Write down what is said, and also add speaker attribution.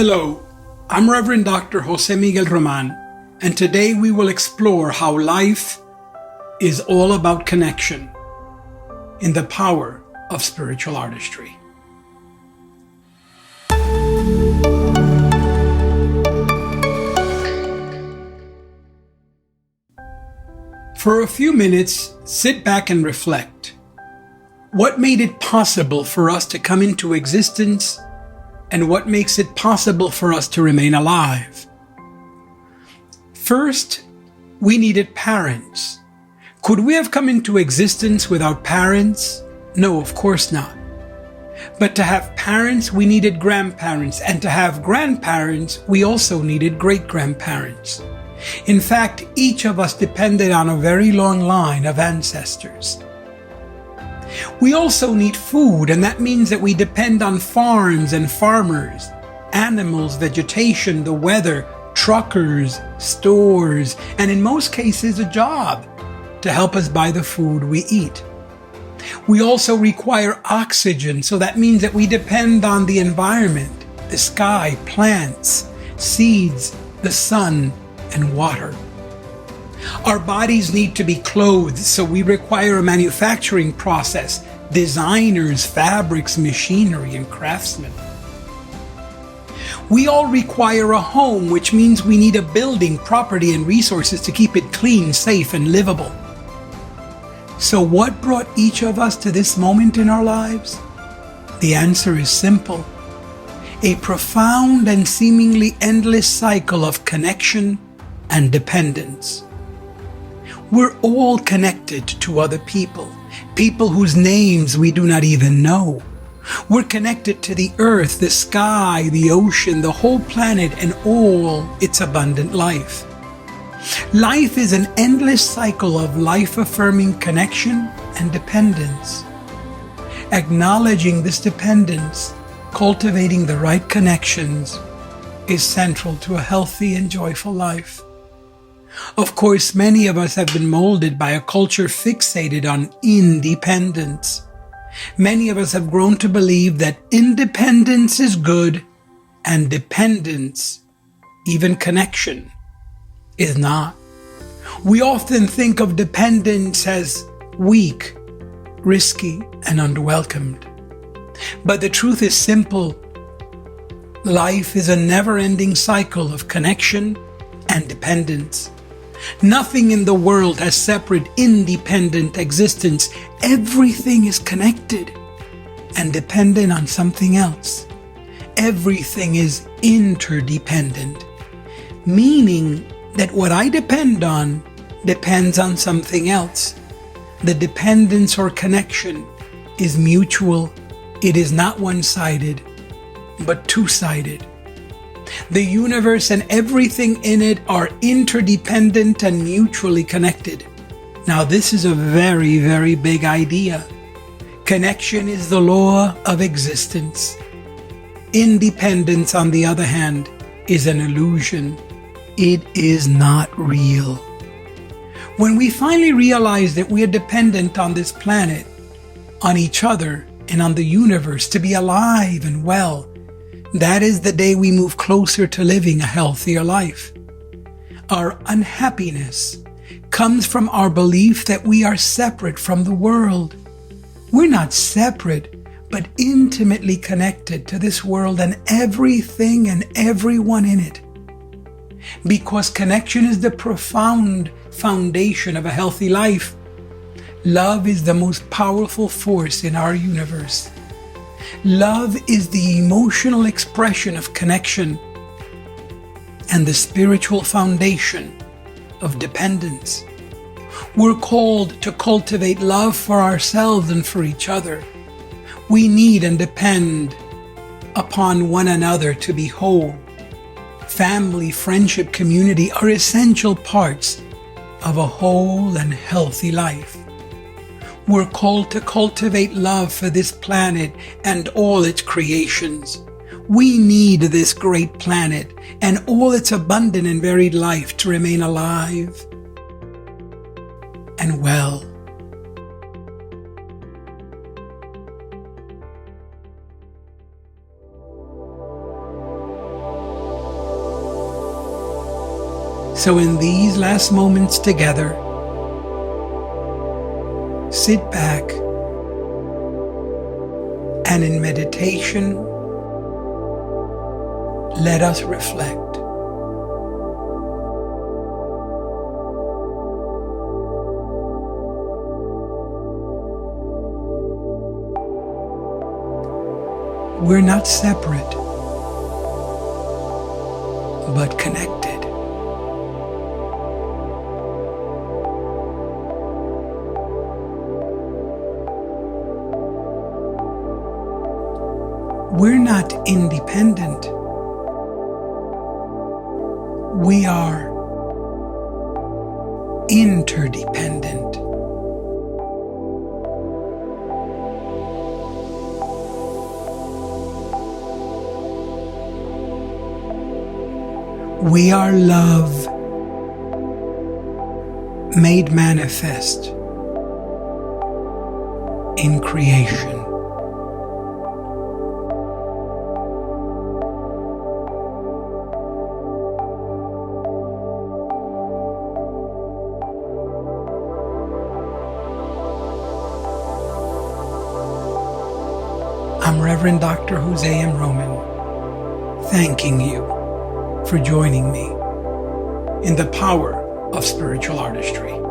Speaker 1: Hello, I'm Reverend Dr. José M. Román, and today we will explore how life is all about connection in the power of spiritual artistry. For a few minutes, sit back and reflect. What made it possible for us to come into existence, and what makes it possible for us to remain alive? First, we needed parents. Could we have come into existence without parents? No, of course not. But to have parents, we needed grandparents, and to have grandparents, we also needed great-grandparents. In fact, each of us depended on a very long line of ancestors. We also need food, and that means that we depend on farms and farmers, animals, vegetation, the weather, truckers, stores, and in most cases a job to help us buy the food we eat. We also require oxygen, so that means that we depend on the environment, the sky, plants, seeds, the sun, and water. Our bodies need to be clothed, so we require a manufacturing process, designers, fabrics, machinery, and craftsmen. We all require a home, which means we need a building, property, and resources to keep it clean, safe, and livable. So what brought each of us to this moment in our lives? The answer is simple: a profound and seemingly endless cycle of connection and dependence. We're all connected to other people, people whose names we do not even know. We're connected to the earth, the sky, the ocean, the whole planet, and all its abundant life. Life is an endless cycle of life-affirming connection and dependence. Acknowledging this dependence, cultivating the right connections, is central to a healthy and joyful life. Of course, many of us have been molded by a culture fixated on independence. Many of us have grown to believe that independence is good and dependence, even connection, is not. We often think of dependence as weak, risky, and unwelcomed. But the truth is simple. Life is a never-ending cycle of connection and dependence. Nothing in the world has separate, independent existence. Everything is connected and dependent on something else. Everything is interdependent, meaning that what I depend on depends on something else. The dependence or connection is mutual. It is not one-sided, but two-sided. The universe and everything in it are interdependent and mutually connected. Now, this is a very, very big idea. Connection is the law of existence. Independence, on the other hand, is an illusion. It is not real. When we finally realize that we are dependent on this planet, on each other, and on the universe to be alive and well, that is the day we move closer to living a healthier life. Our unhappiness comes from our belief that we are separate from the world. We're not separate, but intimately connected to this world and everything and everyone in it. Because connection is the profound foundation of a healthy life. Love is the most powerful force in our universe. Love is the emotional expression of connection and the spiritual foundation of dependence. We're called to cultivate love for ourselves and for each other. We need and depend upon one another to be whole. Family, friendship, community are essential parts of a whole and healthy life. We're called to cultivate love for this planet and all its creations. We need this great planet and all its abundant and varied life to remain alive and well. So in these last moments together, sit back and in meditation, let us reflect. We're not separate, but connected. We're not independent. We are interdependent. We are love made manifest in creation. I'm Reverend Dr. José M. Román, thanking you for joining me in the power of spiritual artistry.